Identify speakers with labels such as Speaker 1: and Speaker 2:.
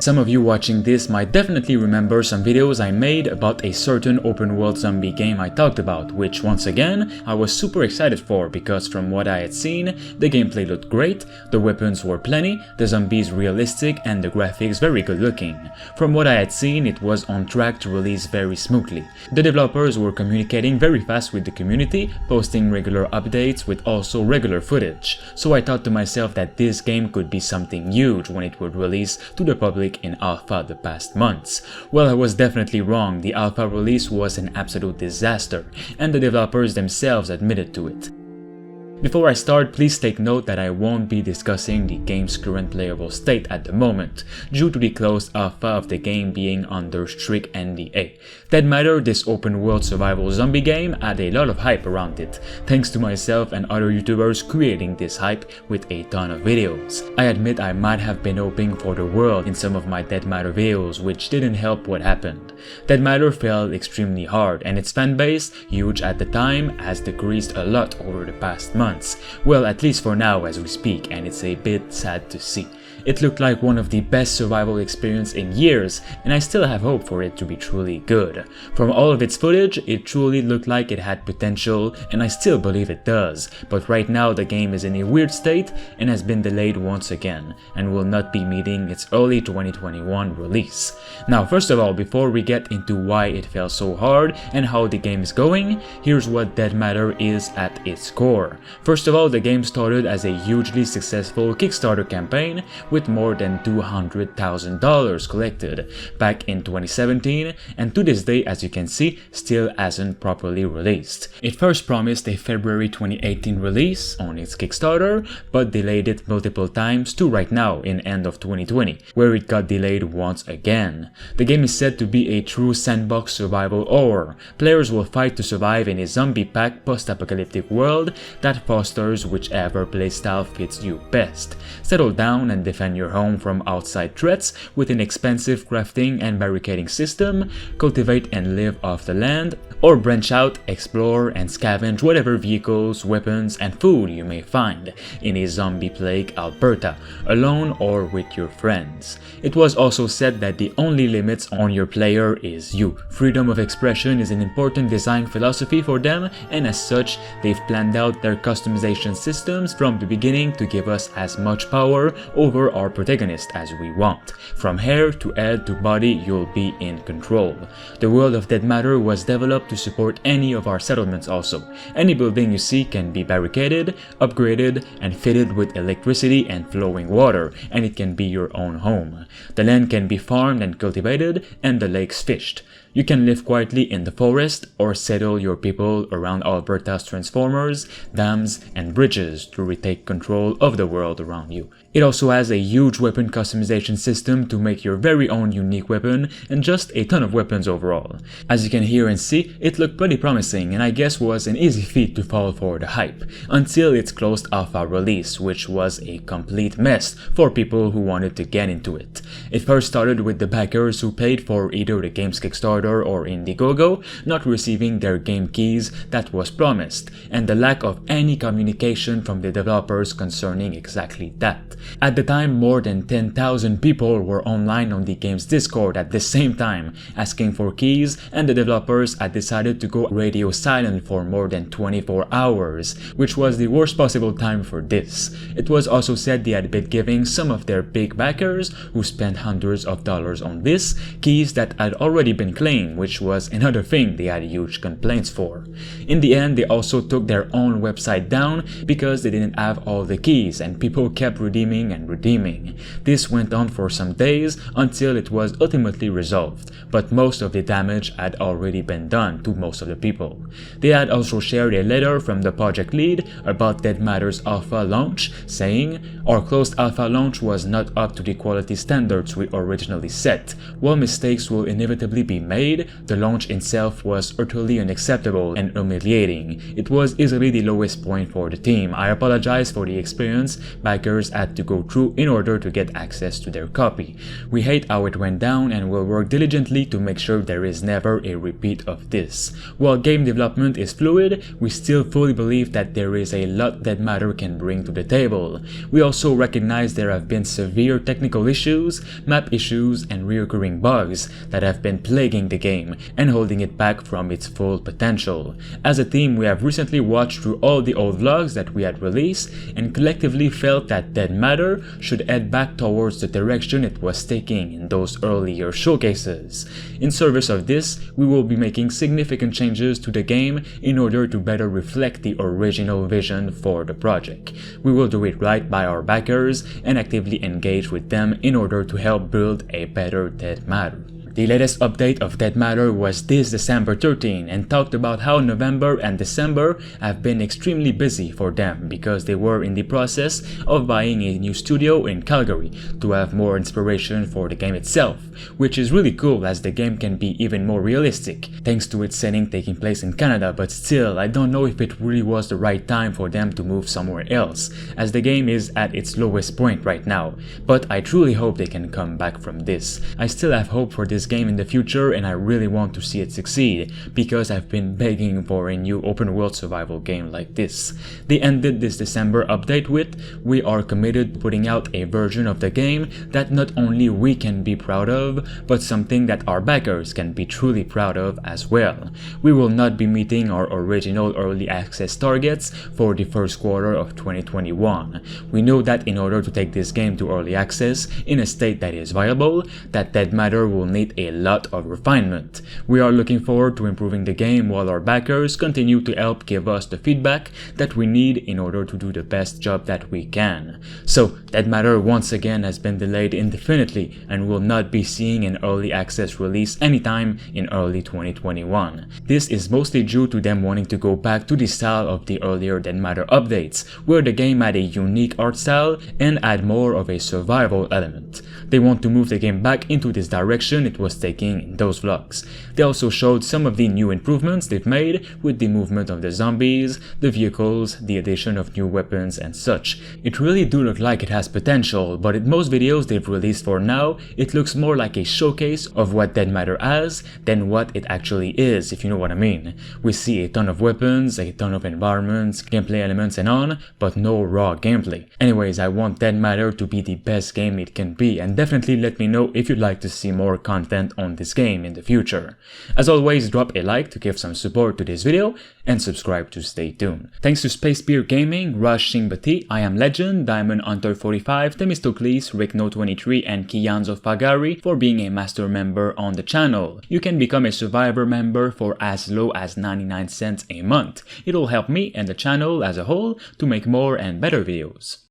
Speaker 1: Some of you watching this might definitely remember some videos I made about a certain open world zombie game I talked about, which once again, I was super excited for because from what I had seen, the gameplay looked great, the weapons were plenty, the zombies realistic and the graphics very good looking. From what I had seen, it was on track to release very smoothly. The developers were communicating very fast with the community, posting regular updates with also regular footage, so I thought to myself that this game could be something huge when it would release to the public in alpha the past months. Well, I was definitely wrong. The alpha release was an absolute disaster, and the developers themselves admitted to it. Before I start, please take note that I won't be discussing the game's current playable state at the moment, due to the closed alpha of the game being under strict NDA. Dead Matter, this open world survival zombie game, had a lot of hype around it, thanks to myself and other YouTubers creating this hype with a ton of videos. I admit I might have been hoping for the world in some of my Dead Matter videos, which didn't help what happened. Dead Matter fell extremely hard, and its fanbase, huge at the time, has decreased a lot over the past months. Well, at least for now as we speak, and it's a bit sad to see. It looked like one of the best survival experiences in years, and I still have hope for it to be truly good. From all of its footage, it truly looked like it had potential, and I still believe it does, but right now the game is in a weird state and has been delayed once again, and will not be meeting its early 2021 release. Now, first of all, before we get into why it fell so hard and how the game is going, here's what Dead Matter is at its core. First of all, the game started as a hugely successful Kickstarter campaign with more than $200,000 collected back in 2017, and to this day, as you can see, still hasn't properly released. It first promised a February 2018 release on its Kickstarter, but delayed it multiple times to right now in end of 2020, where it got delayed once again. The game is said to be a true sandbox survival horror. Players will fight to survive in a zombie-packed post-apocalyptic world that fosters whichever playstyle fits you best. Settle down and defend your home from outside threats with an expensive crafting and barricading system, cultivate and live off the land, or branch out, explore, and scavenge whatever vehicles, weapons, and food you may find in a zombie-plagued Alberta, alone or with your friends. It was also said that the only limits on your player is you. Freedom of expression is an important design philosophy for them, and as such, they've planned out their customization systems from the beginning to give us as much power over our protagonist as we want. From hair to head to body, you'll be in control. The world of Dead Matter was developed to support any of our settlements also. Any building you see can be barricaded, upgraded, and fitted with electricity and flowing water, and it can be your own home. The land can be farmed and cultivated, and the lakes fished. You can live quietly in the forest or settle your people around Alberta's transformers, dams, and bridges to retake control of the world around you. It also has a huge weapon customization system to make your very own unique weapon and just a ton of weapons overall. As you can hear and see, it looked pretty promising and I guess was an easy feat to fall for the hype, until its closed alpha release, which was a complete mess for people who wanted to get into it. It first started with the backers who paid for either the game's Kickstarter or Indiegogo not receiving their game keys that was promised, and the lack of any communication from the developers concerning exactly that. At the time, more than 10,000 people were online on the game's Discord at the same time asking for keys, and the developers had decided to go radio silent for more than 24 hours, which was the worst possible time for this. It was also said they had been giving some of their big backers, who spent hundreds of dollars on this, keys that had already been claimed, which was another thing they had huge complaints for. In the end, they also took their own website down because they didn't have all the keys and people kept redeeming and redeeming. This went on for some days until it was ultimately resolved, but most of the damage had already been done to most of the people. They had also shared a letter from the project lead about Dead Matter's alpha launch, saying, "Our closed alpha launch was not up to the quality standards we originally set. While mistakes will inevitably be made, the launch itself was utterly unacceptable and humiliating. It was easily the lowest point for the team. I apologize for the experience backers had to go through in order to get access to their copy. We hate how it went down and will work diligently to make sure there is never a repeat of this. While game development is fluid, we still fully believe that there is a lot Dead Matter can bring to the table. We also recognize there have been severe technical issues map issues, and recurring bugs that have been plaguing the game and holding it back from its full potential. As a team, we have recently watched through all the old vlogs that we had released and collectively felt that Dead Matter should head back towards the direction it was taking in those earlier showcases. In service of this, we will be making significant changes to the game in order to better reflect the original vision for the project. We will do it right by our backers and actively engage with them in order to help build a better Dead Matter. The latest update of Dead Matter was this December 13 and talked about how November and December have been extremely busy for them because they were in the process of buying a new studio in Calgary to have more inspiration for the game itself, which is really cool as the game can be even more realistic thanks to its setting taking place in Canada, but still I don't know if it really was the right time for them to move somewhere else as the game is at its lowest point right now, but I truly hope they can come back from this. I still have hope for this game in the future and I really want to see it succeed because I've been begging for a new open world survival game like this. They ended this December update with, "We are committed to putting out a version of the game that not only we can be proud of, but something that our backers can be truly proud of as well. We will not be meeting our original early access targets for the first quarter of 2021. We know that in order to take this game to early access in a state that is viable, that Dead Matter will need a lot of refinement. We are looking forward to improving the game while our backers continue to help give us the feedback that we need in order to do the best job that we can." So, Dead Matter once again has been delayed indefinitely and will not be seeing an early access release anytime in early 2021. This is mostly due to them wanting to go back to the style of the earlier Dead Matter updates, where the game had a unique art style and add more of a survival element. They want to move the game back into this direction it was taking in those vlogs. They also showed some of the new improvements they've made with the movement of the zombies, the vehicles, the addition of new weapons and such. It really do look like it has potential, but in most videos they've released for now, it looks more like a showcase of what Dead Matter has than what it actually is, if you know what I mean. We see a ton of weapons, a ton of environments, gameplay elements and on, but no raw gameplay. Anyways, I want Dead Matter to be the best game it can be, and definitely let me know if you'd like to see more content on this game in the future. As always, drop a like to give some support to this video and subscribe to stay tuned. Thanks to Spacebeer Gaming, Rush Shingbati, I Am Legend, Diamond Hunter 45, Themistocles, Rickno23 and Kianzo Fagari for being a master member on the channel. You can become a survivor member for as low as 99 cents a month. It'll help me and the channel as a whole to make more and better videos.